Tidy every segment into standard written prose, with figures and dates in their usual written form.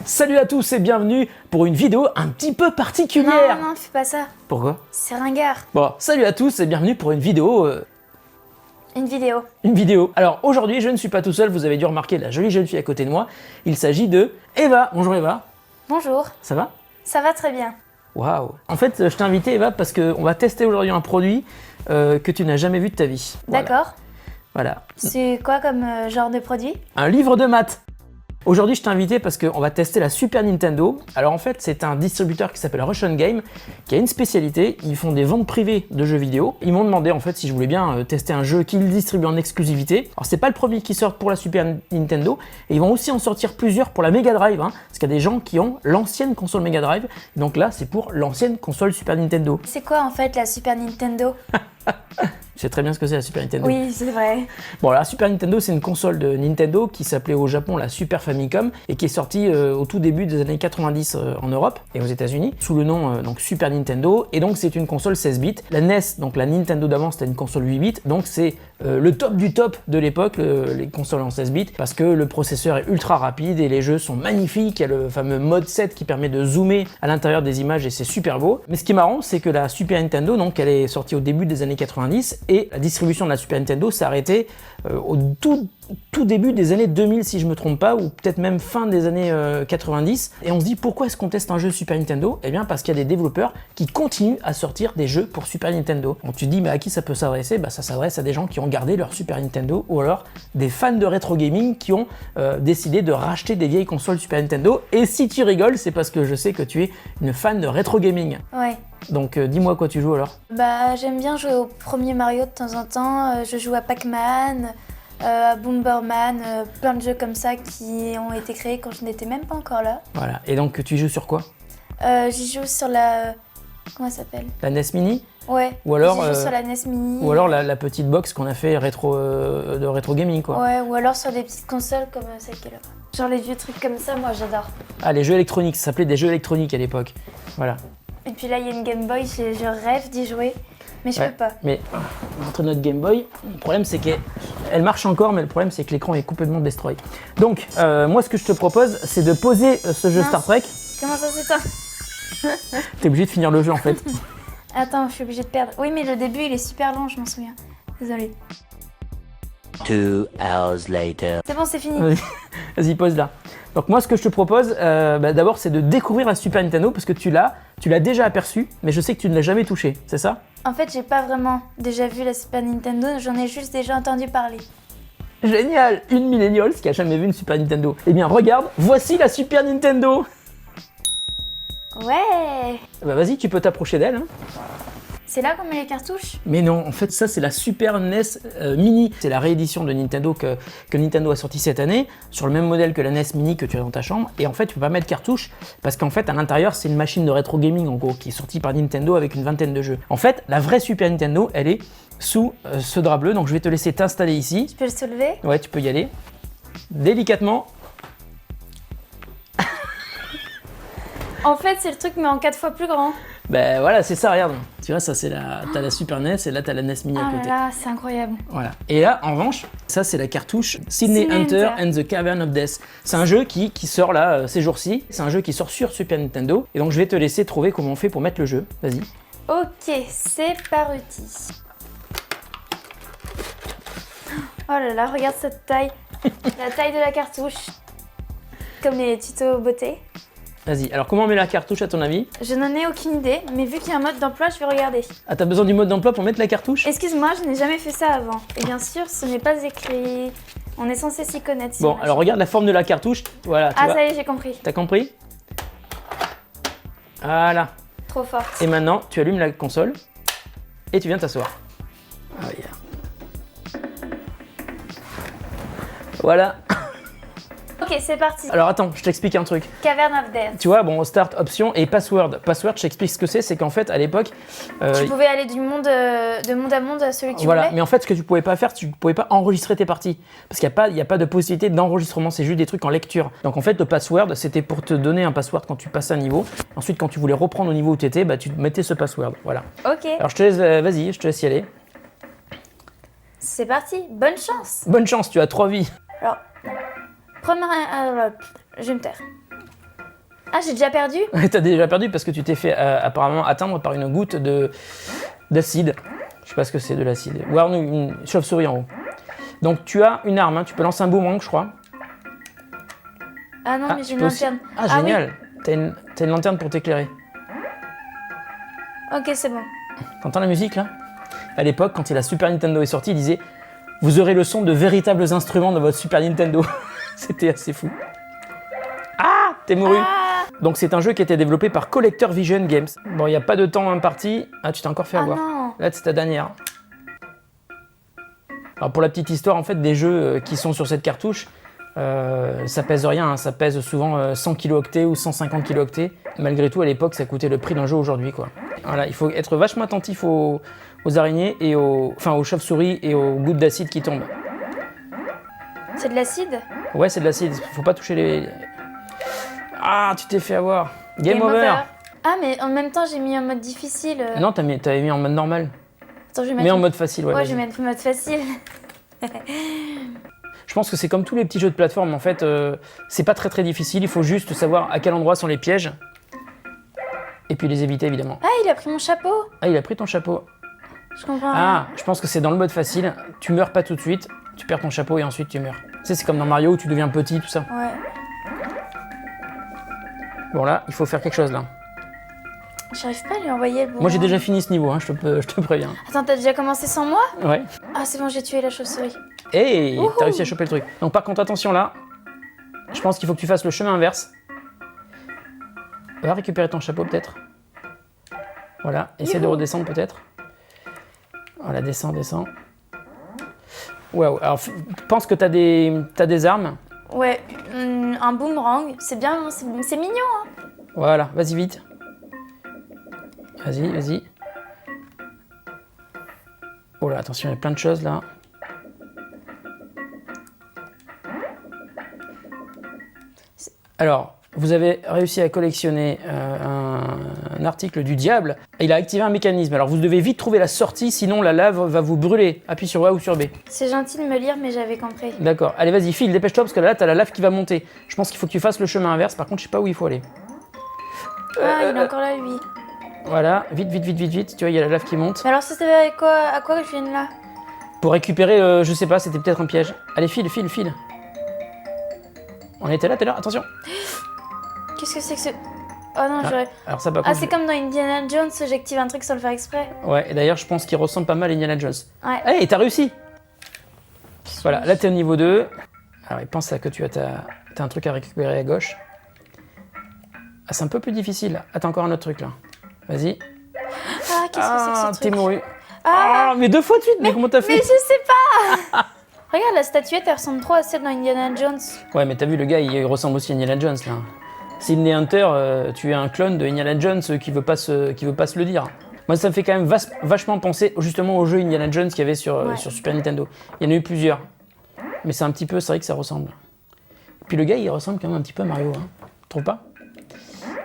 Salut à tous et bienvenue pour une vidéo un petit peu particulière. Non, fais pas ça. Pourquoi? C'est ringard. Bon, salut à tous et bienvenue pour une vidéo. Une vidéo. Une vidéo. Alors aujourd'hui, je ne suis pas tout seul, vous avez dû remarquer la jolie jeune fille à côté de moi. Il s'agit de Eva. Bonjour Eva. Bonjour. Ça va? Ça va très bien. Waouh. En fait, je t'ai invité Eva parce qu'on va tester aujourd'hui un produit que tu n'as jamais vu de ta vie. Voilà. D'accord. Voilà. C'est quoi comme genre de produit? Un livre de maths. Aujourd'hui, je t'ai invité parce qu'on va tester la Super Nintendo. Alors en fait, c'est un distributeur qui s'appelle Russian Game, qui a une spécialité. Ils font des ventes privées de jeux vidéo. Ils m'ont demandé en fait si je voulais bien tester un jeu qu'ils distribuent en exclusivité. Alors c'est pas le premier qui sort pour la Super Nintendo, et ils vont aussi en sortir plusieurs pour la Mega Drive, hein, parce qu'il y a des gens qui ont l'ancienne console Mega Drive. Et donc là, c'est pour l'ancienne console Super Nintendo. C'est quoi en fait la Super Nintendo? Tu sais très bien ce que c'est la Super Nintendo. Oui, c'est vrai. Bon, la Super Nintendo, c'est une console de Nintendo qui s'appelait au Japon la Super Famicom et qui est sortie au tout début des années 90 en Europe et aux États-Unis sous le nom donc Super Nintendo. Et donc, c'est une console 16 bits. La NES, donc la Nintendo d'avant, c'était une console 8 bits. Donc, c'est le top du top de l'époque, les consoles en 16 bits, parce que le processeur est ultra rapide et les jeux sont magnifiques. Il y a le fameux mode 7 qui permet de zoomer à l'intérieur des images et c'est super beau. Mais ce qui est marrant, c'est que la Super Nintendo, donc, elle est sortie au début des années 90 et la distribution de la Super Nintendo s'est arrêtée au tout début des années 2000 si je me trompe pas, ou peut-être même fin des années 90. Et on se dit pourquoi est-ce qu'on teste un jeu Super Nintendo? Eh bien parce qu'il y a des développeurs qui continuent à sortir des jeux pour Super Nintendo. Donc tu te dis mais à qui ça peut s'adresser? Bah ça s'adresse à des gens qui ont gardé leur Super Nintendo ou alors des fans de rétro gaming qui ont décidé de racheter des vieilles consoles Super Nintendo. Et si tu rigoles, c'est parce que je sais que tu es une fan de rétro gaming. Ouais. Donc dis-moi quoi tu joues alors? Bah j'aime bien jouer au premier Mario de temps en temps. Je joue à Pac-Man, à Bomberman, plein de jeux comme ça qui ont été créés quand je n'étais même pas encore là. Voilà. Et donc tu joues sur quoi? J'y joue sur la... Comment ça s'appelle? La NES Mini? Ouais. Ou alors, j'y joue sur la NES Mini. Ou alors la petite box qu'on a fait de rétro gaming quoi. Ouais, ou alors sur des petites consoles comme celle qui est là-bas. Genre les vieux trucs comme ça, moi j'adore. Ah, les jeux électroniques, ça s'appelait des jeux électroniques à l'époque. Voilà. Et puis là, il y a une Game Boy, je rêve d'y jouer, mais je peux pas. Mais entre notre Game Boy, le problème c'est qu'elle marche encore, mais le problème c'est que l'écran est complètement destroy. Donc, moi ce que je te propose, c'est de poser ce jeu Star Trek. Comment ça s'éteint? T'es obligé de finir le jeu en fait. Attends, je suis obligée de perdre. Oui, mais le début, il est super long, je m'en souviens. Désolée. 2 hours later. C'est bon, c'est fini. Vas-y, pose là. Donc moi ce que je te propose, d'abord c'est de découvrir la Super Nintendo parce que tu l'as déjà aperçu, mais je sais que tu ne l'as jamais touché, c'est ça? En fait, j'ai pas vraiment déjà vu la Super Nintendo, j'en ai juste déjà entendu parler. Génial! Une millennials qui a jamais vu une Super Nintendo. Eh bien regarde, voici la Super Nintendo! Ouais! Bah vas-y, tu peux t'approcher d'elle. Hein. C'est là qu'on met les cartouches? Mais non, en fait ça c'est la Super NES Mini. C'est la réédition de Nintendo que Nintendo a sorti cette année, sur le même modèle que la NES Mini que tu as dans ta chambre. Et en fait tu peux pas mettre cartouche, parce qu'en fait à l'intérieur c'est une machine de rétro gaming en gros, qui est sortie par Nintendo avec une vingtaine de jeux. En fait, la vraie Super Nintendo, elle est sous ce drap bleu, donc je vais te laisser t'installer ici. Je peux le soulever? Ouais, tu peux y aller. Délicatement. En fait, c'est le truc, mais en 4 fois plus grand. Ben voilà, c'est ça, regarde. Tu vois, ça c'est t'as la Super NES et là t'as la NES Mini à Ah côté. là là, c'est incroyable. Voilà. Et là, en revanche, ça c'est la cartouche Sydney Hunter and the Cavern of Death. C'est un jeu qui sort là ces jours-ci. C'est un jeu qui sort sur Super Nintendo. Et donc je vais te laisser trouver comment on fait pour mettre le jeu. Vas-y. Ok, c'est parti. Oh là là, regarde cette taille. La taille de la cartouche. Comme les tutos beauté. Vas-y. Alors comment on met la cartouche à ton avis? Je n'en ai aucune idée, mais vu qu'il y a un mode d'emploi, je vais regarder. Ah, t'as besoin du mode d'emploi pour mettre la cartouche? Excuse-moi, je n'ai jamais fait ça avant. Et bien sûr, ce n'est pas écrit. On est censé s'y connaître. Bon, alors regarde la forme de la cartouche. Voilà. Tu vois. Ça y est, j'ai compris. T'as compris? Voilà. Trop forte. Et maintenant, tu allumes la console et tu viens t'asseoir. Ah, yeah. Voilà. Ok, c'est parti. Alors attends, je t'explique un truc. Cavern of Death. Tu vois, bon, start, option et password. Password, je t'explique ce que c'est qu'en fait, à l'époque... tu pouvais aller de monde à monde à celui que tu voulais. Mais en fait, ce que tu pouvais pas faire, tu pouvais pas enregistrer tes parties. Parce qu'il n'y a pas de possibilité d'enregistrement, c'est juste des trucs en lecture. Donc en fait, le password, c'était pour te donner un password quand tu passais un niveau. Ensuite, quand tu voulais reprendre au niveau où tu étais, bah, tu mettais ce password. Voilà. Ok. Alors je te laisse, vas-y, je te laisse y aller. C'est parti, bonne chance. Bonne chance, tu as 3 vies. Alors, première... je vais me taire. Ah, j'ai déjà perdu? T'as déjà perdu parce que tu t'es fait apparemment atteindre par une goutte d'acide. Je sais pas ce que c'est de l'acide. Ou alors une chauve-souris en haut. Donc tu as une arme, hein. Tu peux lancer un boomerang, je crois. Ah non, mais j'ai tu une peux aussi- lanterne. Ah, génial. T'as une lanterne pour t'éclairer. Oui. Ok, c'est bon. T'entends la musique là? À l'époque, quand la Super Nintendo est sortie, il disait « Vous aurez le son de véritables instruments dans votre Super Nintendo ». C'était assez fou. Ah, t'es mouru. Ah, Donc c'est un jeu qui a été développé par Collector Vision Games. Bon, il n'y a pas de temps imparti. Ah, tu t'es encore fait avoir. non. Là, c'est ta dernière. Alors pour la petite histoire, en fait, des jeux qui sont sur cette cartouche, ça pèse rien, hein. Ça pèse souvent 100 kilooctets ou 150 kilooctets. Malgré tout, à l'époque, ça coûtait le prix d'un jeu aujourd'hui, quoi. Voilà, il faut être vachement attentif aux araignées et aux chauves-souris et aux gouttes d'acide qui tombent. C'est de l'acide? Ouais, c'est de l'acide. Faut pas toucher les. Ah, tu t'es fait avoir. Game over. Ah, mais en même temps, j'ai mis en mode difficile. Non, t'avais mis en mode normal. Attends, je vais Mais mettre. en mode facile, ouais. Ouais, vas-y. je vais mettre en mode facile. Je pense que c'est comme tous les petits jeux de plateforme, en fait, c'est pas très difficile, il faut juste savoir à quel endroit sont les pièges. Et puis les éviter, évidemment. Ah, il a pris mon chapeau. Ah, il a pris ton chapeau. Je comprends Ah, rien. je pense que c'est dans le mode facile, tu meurs pas tout de suite, tu perds ton chapeau et ensuite tu meurs. Tu sais, c'est comme dans Mario où tu deviens petit, tout ça. Ouais. Bon là, il faut faire quelque chose là. J'arrive pas à lui envoyer le bon. Moi j'ai déjà fini ce niveau, hein, je te préviens. Attends, t'as déjà commencé sans moi? Ouais. Ah, c'est bon, j'ai tué la chauve-souris. Hey, Wouhou. t'as réussi à choper le truc. Donc par contre, attention là, je pense qu'il faut que tu fasses le chemin inverse. Va récupérer ton chapeau peut-être. Voilà, essaie de Youhou. redescendre peut-être. Voilà, descends. Waouh, alors pense que t'as des armes. Ouais, un boomerang. C'est bien, c'est mignon, hein. Voilà, vas-y vite. Vas-y. Oh là, attention, il y a plein de choses là. Alors, vous avez réussi à collectionner un article du diable. Il a activé un mécanisme. Alors, vous devez vite trouver la sortie, sinon la lave va vous brûler. Appuie sur A ou sur B. C'est gentil de me lire, mais j'avais compris. D'accord. Allez, vas-y, file, dépêche-toi, parce que là, t'as la lave qui va monter. Je pense qu'il faut que tu fasses le chemin inverse. Par contre, je sais pas où il faut aller. Ah, il est encore là, lui. Voilà, vite. Tu vois, il y a la lave qui monte. Mais alors, ça c'était à quoi je viens de là? Pour récupérer, je sais pas, c'était peut-être un piège. Allez, file. On était là tout à l'heure, attention. Qu'est-ce que c'est que ce... Oh non, j'aurais... Alors ça, par Ah, contre, c'est comme dans Indiana Jones, j'active un truc sans le faire exprès. ouais, et d'ailleurs, je pense qu'il ressemble pas mal à Indiana Jones. Ouais. Hey, t'as réussi. Voilà, là, t'es au niveau 2. Alors, pense à que tu as t'as un truc à récupérer à gauche. Ah, c'est un peu plus difficile. là. Ah, t'as encore un autre truc, là. Vas-y. Ah, qu'est-ce que c'est que ce truc? t'es mouru. Ah, Mais 2 fois de suite, mais comment t'as fait? mais je sais pas. Regarde, la statuette, elle ressemble trop à celle dans Indiana Jones. Ouais, mais t'as vu, le gars, il ressemble aussi à Indiana Jones, là. Sidney Hunter, tu es un clone de Indiana Jones qui veut pas se le dire. Moi, ça me fait quand même vachement penser justement au jeu Indiana Jones qu'il y avait sur Super Nintendo. Il y en a eu plusieurs. Mais c'est vrai que ça ressemble. Puis le gars, il ressemble quand même un petit peu à Mario, hein. Tu trouves pas?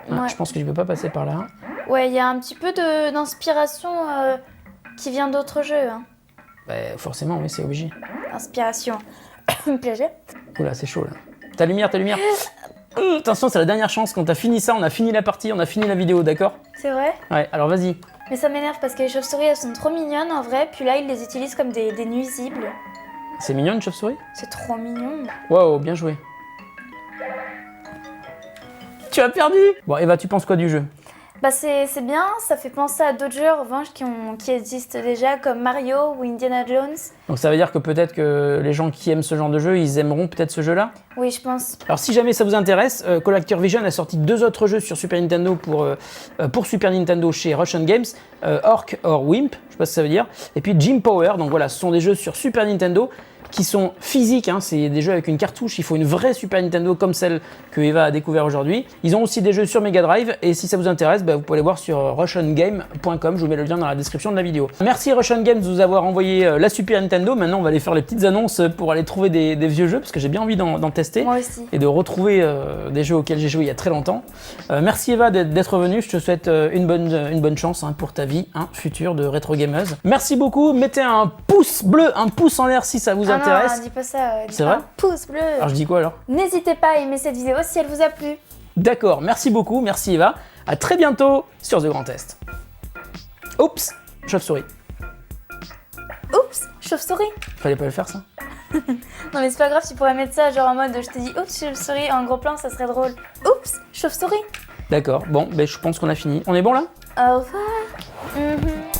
Ouais. Je pense que je peux pas passer par là. Ouais, il y a un petit peu d'inspiration qui vient d'autres jeux. Hein. Bah, forcément, oui, c'est obligé. Inspiration. Plagiat. Oula, c'est chaud, là. Ta lumière. Attention, c'est la dernière chance. Quand t'as fini ça, on a fini la partie, on a fini la vidéo, d'accord? C'est vrai? Ouais, alors vas-y. Mais ça m'énerve parce que les chauves-souris, elles sont trop mignonnes en vrai, puis là, ils les utilisent comme des nuisibles. C'est mignon, une chauve-souris? C'est trop mignon. Waouh, bien joué. Tu as perdu! Bon, Eva, tu penses quoi du jeu? Bah c'est bien, ça fait penser à d'autres jeux en revanche qui existent déjà comme Mario ou Indiana Jones. Donc ça veut dire que peut-être que les gens qui aiment ce genre de jeu, ils aimeront peut-être ce jeu-là? Oui, je pense. Alors si jamais ça vous intéresse, Collector Vision a sorti 2 autres jeux sur Super Nintendo pour Super Nintendo chez Russian Games, Orc or Wimp, je sais pas ce que ça veut dire, et puis Jim Power, donc voilà, ce sont des jeux sur Super Nintendo qui sont physiques, hein, c'est des jeux avec une cartouche, il faut une vraie Super Nintendo comme celle que Eva a découvert aujourd'hui. Ils ont aussi des jeux sur Mega Drive, et si ça vous intéresse, vous pouvez aller voir sur russiangame.com, je vous mets le lien dans la description de la vidéo. Merci Russian Games de nous avoir envoyé la Super Nintendo, maintenant on va aller faire les petites annonces pour aller trouver des vieux jeux, parce que j'ai bien envie d'en tester. Moi aussi. Et de retrouver des jeux auxquels j'ai joué il y a très longtemps. Merci Eva d'être venue, je te souhaite une bonne chance hein, pour ta vie future de rétro-gameuse. Merci beaucoup, mettez un pouce bleu, un pouce en l'air si ça vous intéresse. Non, dis pas ça. C'est pas vrai un pouce bleu. Alors je dis quoi alors? N'hésitez pas à aimer cette vidéo si elle vous a plu. D'accord, merci beaucoup, merci Eva. À très bientôt sur The Grand Test. Oups, chauve-souris. Oups, chauve-souris. Fallait pas le faire ça. Non mais c'est pas grave, tu pourrais mettre ça genre en mode je te dis oups, chauve-souris en gros plan, ça serait drôle. Oups, chauve-souris. D'accord, bon, ben je pense qu'on a fini. On est bon là? Au revoir.